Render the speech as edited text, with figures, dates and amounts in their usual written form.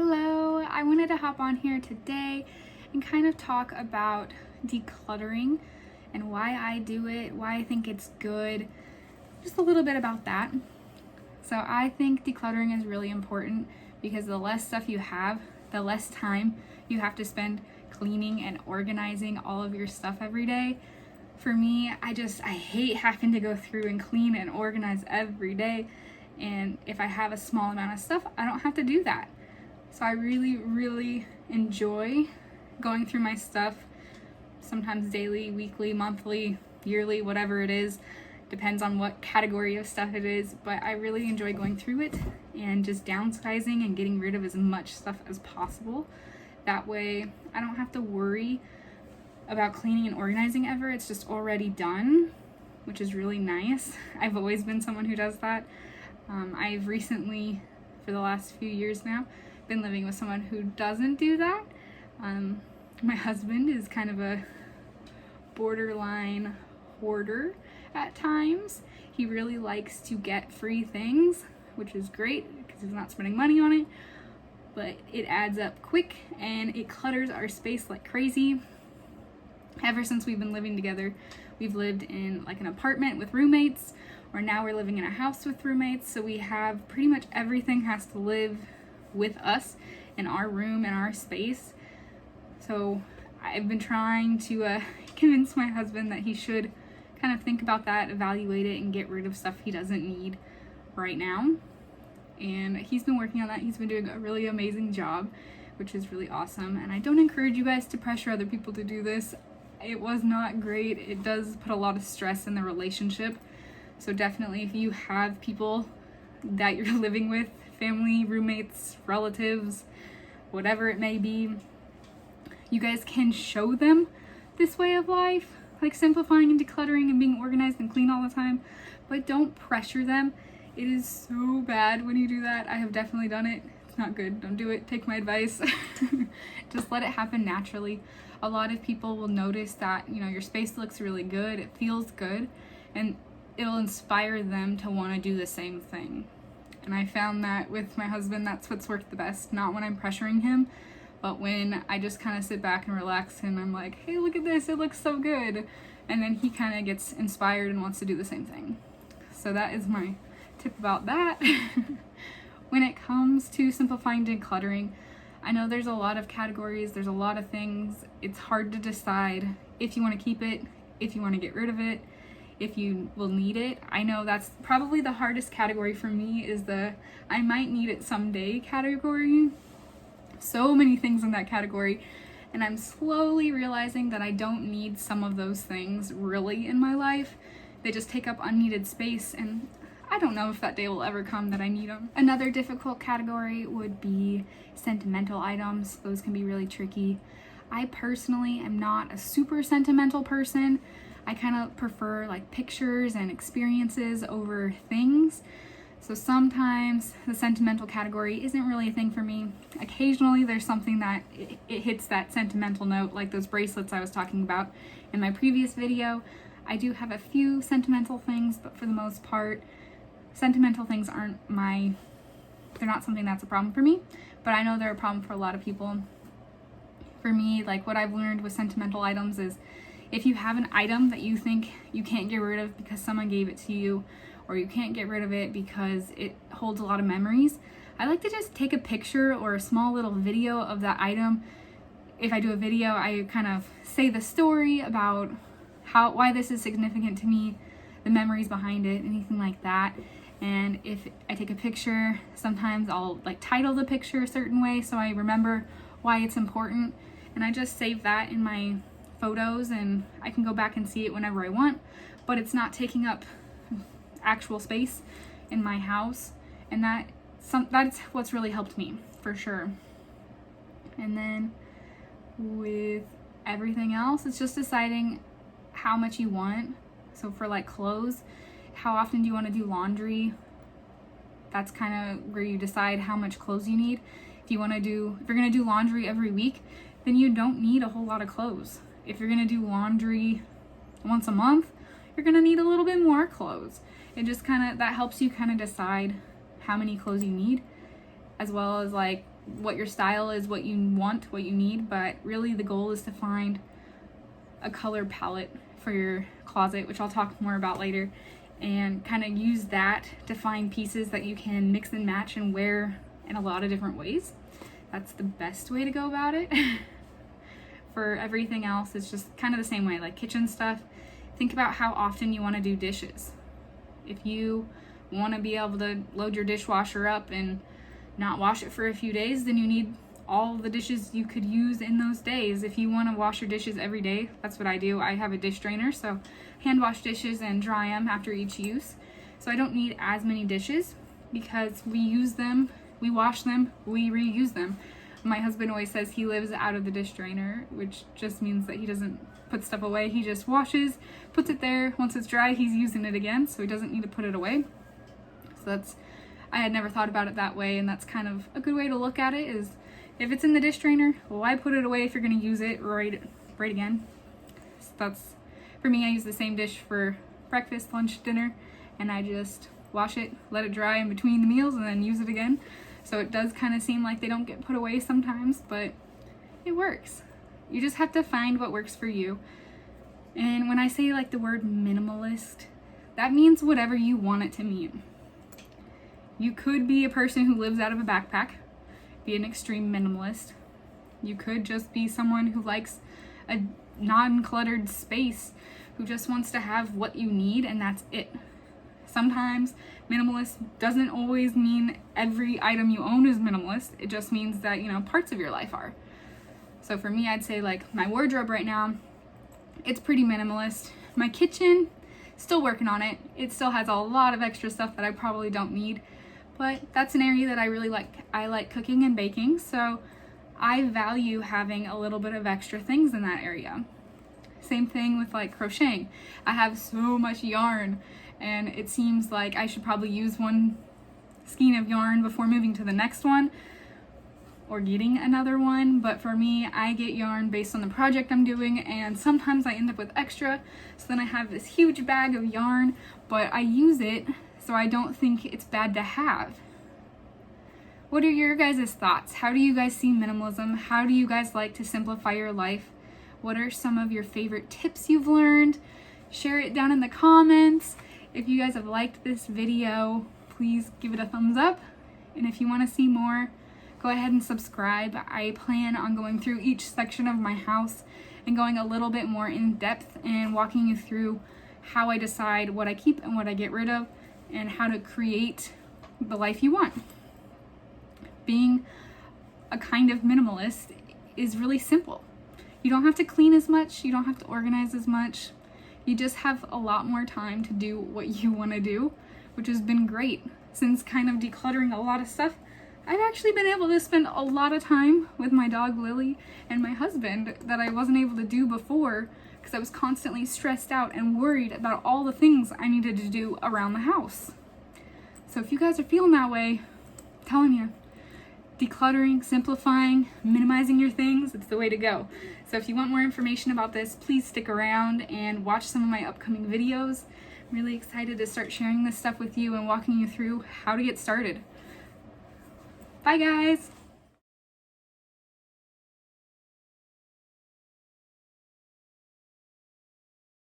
Hello, I wanted to hop on here today and kind of talk about decluttering and why I do it, why I think it's good, just a little bit about that. So I think decluttering is really important because the less stuff you have, the less time you have to spend cleaning and organizing all of your stuff every day. For me, I hate having to go through and clean and organize every day. And if I have a small amount of stuff, I don't have to do that. So I really enjoy going through my stuff, sometimes daily, weekly, monthly, yearly, whatever it is. Depends on what category of stuff it is, but I really enjoy going through it and just downsizing and getting rid of as much stuff as possible. That way I don't have to worry about cleaning and organizing ever. It's just already done, which is really nice. I've always been someone who does that. I've recently, for the last few years now, been living with someone who doesn't do that. My husband is kind of a borderline hoarder at times. He really likes to get free things, which is great because he's not spending money on it, but it adds up quick and it clutters our space like crazy. Ever since we've been living together, we've lived in like an apartment with roommates, or now we're living in a house with roommates, so we have pretty much everything has to live with us in our room and our space. So I've been trying to convince my husband that he should kind of think about that, evaluate it, and get rid of stuff he doesn't need right now. And he's been working on that. He's been doing a really amazing job, which is really awesome. And I don't encourage you guys to pressure other people to do this. It was not great. It does put a lot of stress in the relationship. So definitely if you have people that you're living with, family, roommates, relatives, whatever it may be, you guys can show them this way of life, like simplifying and decluttering and being organized and clean all the time, but don't pressure them. It is so bad when you do that. I have definitely done it. It's not good. Don't do it. Take my advice. Just let it happen naturally. A lot of people will notice that, your space looks really good, it feels good, and it'll inspire them to want to do the same thing. And I found that with my husband, that's what's worked the best. Not when I'm pressuring him, but when I just kind of sit back and relax and I'm like, hey, look at this, it looks so good. And then he kind of gets inspired and wants to do the same thing. So that is my tip about that. When it comes to simplifying decluttering, I know there's a lot of categories, there's a lot of things. It's hard to decide if you want to keep it, if you want to get rid of it, if you will need it. I know that's probably the hardest category for me, is the I might need it someday category. So many things in that category, and I'm slowly realizing that I don't need some of those things really in my life. They just take up unneeded space, and I don't know if that day will ever come that I need them. Another difficult category would be sentimental items. Those can be really tricky. I personally am not a super sentimental person. I kind of prefer like pictures and experiences over things. So sometimes the sentimental category isn't really a thing for me. Occasionally there's something that it hits that sentimental note, like those bracelets I was talking about in my previous video. I do have a few sentimental things, but for the most part, sentimental things they're not something that's a problem for me, but I know they're a problem for a lot of people. For me, like what I've learned with sentimental items is if you have an item that you think you can't get rid of because someone gave it to you, or you can't get rid of it because it holds a lot of memories, I like to just take a picture or a small little video of that item. If I do a video, I kind of say the story about why this is significant to me, the memories behind it, anything like that. And if I take a picture, sometimes I'll like title the picture a certain way so I remember why it's important, and I just save that in my photos and I can go back and see it whenever I want, but it's not taking up actual space in my house, and that's what's really helped me for sure. And then with everything else, it's just deciding how much you want. So for like clothes, how often do you want to do laundry? That's kind of where you decide how much clothes you need. If you're going to do laundry every week, then you don't need a whole lot of clothes. If you're going to do laundry once a month, you're going to need a little bit more clothes. It just that helps you kind of decide how many clothes you need, as well as like what your style is, what you want, what you need, but really the goal is to find a color palette for your closet, which I'll talk more about later, and kind of use that to find pieces that you can mix and match and wear in a lot of different ways. That's the best way to go about it. For everything else, it's just kind of the same way, like kitchen stuff. Think about how often you want to do dishes. If you want to be able to load your dishwasher up and not wash it for a few days, then you need all the dishes you could use in those days. If you want to wash your dishes every day, that's what I do. I have a dish drainer, so hand wash dishes and dry them after each use. So I don't need as many dishes because we use them, we wash them, we reuse them. My husband always says he lives out of the dish drainer, which just means that he doesn't put stuff away. He just washes, puts it there. Once it's dry, he's using it again, so he doesn't need to put it away. So I had never thought about it that way, and that's kind of a good way to look at it is, if it's in the dish drainer, why put it away if you're going to use it right again? So that's, for me, I use the same dish for breakfast, lunch, dinner, and I just wash it, let it dry in between the meals, and then use it again. So it does kind of seem like they don't get put away sometimes, but it works. You just have to find what works for you. And when I say like the word minimalist, that means whatever you want it to mean. You could be a person who lives out of a backpack, be an extreme minimalist. You could just be someone who likes a non-cluttered space, who just wants to have what you need and that's it. Sometimes minimalist doesn't always mean every item you own is minimalist. It just means that, parts of your life are. So for me, I'd say like my wardrobe right now, it's pretty minimalist. My kitchen, still working on it. It still has a lot of extra stuff that I probably don't need, but that's an area that I really like. I like cooking and baking, so I value having a little bit of extra things in that area. Same thing with like crocheting. I have so much yarn, and it seems like I should probably use one skein of yarn before moving to the next one or getting another one. But for me, I get yarn based on the project I'm doing, and sometimes I end up with extra. So then I have this huge bag of yarn, but I use it so I don't think it's bad to have. What are your guys' thoughts? How do you guys see minimalism? How do you guys like to simplify your life? What are some of your favorite tips you've learned? Share it down in the comments. If you guys have liked this video, please give it a thumbs up. And if you want to see more, go ahead and subscribe. I plan on going through each section of my house and going a little bit more in depth and walking you through how I decide what I keep and what I get rid of and how to create the life you want. Being a kind of minimalist is really simple. You don't have to clean as much, you don't have to organize as much. You just have a lot more time to do what you want to do, which has been great. Since kind of decluttering a lot of stuff, I've actually been able to spend a lot of time with my dog Lily and my husband that I wasn't able to do before because I was constantly stressed out and worried about all the things I needed to do around the house. So if you guys are feeling that way, I'm telling you, decluttering, simplifying, minimizing your things, it's the way to go. So if you want more information about this, please stick around and watch some of my upcoming videos. I'm really excited to start sharing this stuff with you and walking you through how to get started. Bye guys!